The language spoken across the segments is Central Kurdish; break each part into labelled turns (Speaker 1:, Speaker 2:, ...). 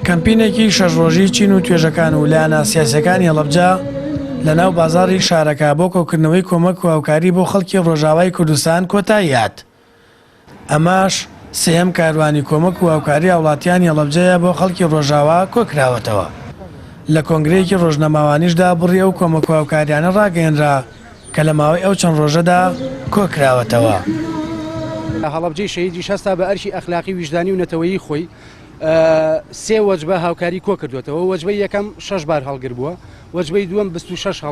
Speaker 1: کەمپینێکی شەژڕۆژی چین و توێژەکان و لایەنە سیاسیەکانی هەڵەبجە لەناو بازاڕی شارەکە بۆ کۆکردنەوەی کۆمەک و هاوکاری بۆ خەڵکی ڕۆژاوای کوردستان کۆتایی هات. ئەماش سێهەم کاروانی کۆمەک و هاوکاری وڵاتیانی هەڵەبجەیە بۆ خەڵکی ڕۆژاوا کۆکراوەتەوە. لە کۆنگرەیەکی ڕۆژنەماوانیشدا بڕی ئەو کۆمەک و هاوکاریانە ڕاگەیەنرا کە لە ماوەی ئەو چەند ڕۆژەدا کۆکراوەتەوە.
Speaker 2: هەڵەبجەی شەهیدی شەستا بە ئەرشی ئەخلاقی ویژدانی و نەتەوەیی خۆی سێ وەجبە هاوکاری کۆ کردوێتەوە. وەجبەی یەکەم 6 بار هەڵگر بووە، وەجبەی دووەم 26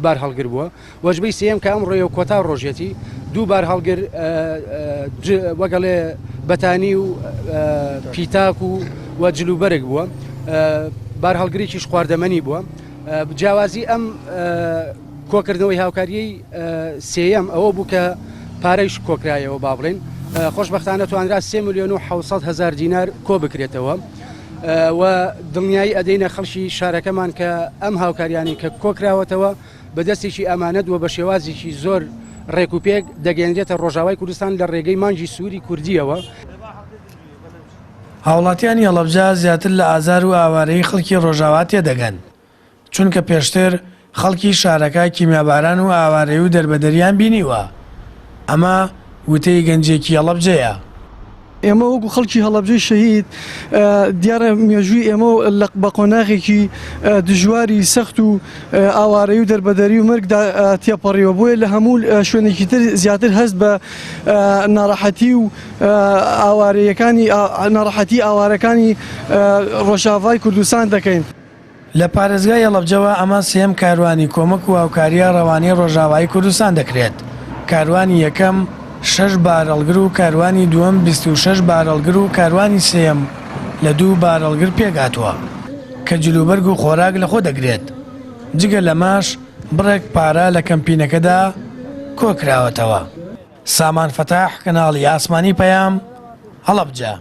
Speaker 2: بار هەڵگر بووە، وەجبەی سێم کە ئەم ڕێە کۆتا ڕۆژێتی 2 بار هەڵگر وەگەڵێ بەتانی و پیتاک و جلوبەرێک بووە، بار هەڵگرێکیش خواردەمەنی بووە. جیاوازی ئەم کۆکردنەوەی هاوکاریەی سێیەم ئەوە بوو کە پارەیش کۆکرایەوە با بڵێن. خۆشبەختانە توانرا 3,700,000 دینار کۆ بکرێتەوە و دڵنیایی ئەدەینە خەڵکی شارەکەمان کە ئەم هاوکاریانی کە کۆکراوەتەوە بەدەستێکی ئەمانەت و بە شێوازێکی زۆر ڕێکوپێک دەگەێنرێتە ڕۆژاوای کوردستان لە ڕێگەی مانگی سووری کوردیەوە.
Speaker 1: هاوڵاتیانی هەڵەبجە زیاتر لە ئازار و ئاوارەی خەڵکی ڕۆژاوا تێدەگەن، چونکە پێشتر خەڵکی شارەکە کیمیاباران و ئاوارەی و دەربەدەریان بینیوە. ئەمە وتەی گەنجێکی هەڵەبجەیە.
Speaker 3: ئێمە وەکو خەڵکی هەڵەبجەی شەهید دیارە مێژووی ئێمە بە قۆناغێکی دژواری سەخت و ئاوارەی و دەربەدەری و مەرگدا تێپەڕیەوە، بۆیە لە هەموو شوێنێکی تر زیاتر هەست بە ناڕەحەتی و ئاوارەیەکانی ناڕەحەتی ئاوارەکانی ڕۆژاوای کوردستان دەکەین.
Speaker 1: لە پارێزگای هەڵەبجەوە ئەمە سێم کاروانی کۆمەک و هاوکاریە ڕەوانەی ڕۆژاوایی کوردستان دەکرێت. کاروانی یەکەم 6 بارەڵگر و کاروانی دووەم 26 بارەڵگر و کاروانی سێم لە 2 بارەڵگر پێگاتووە کە جلوبەرگ و خۆراک لەخۆ دەگرێت. جگە لەماش بڕێک پارە لە کەمپینەکەدا کۆکراوەتەوە. سامان فەتاح، کەناڵی ئاسمانی پەیام، هەڵەبجە.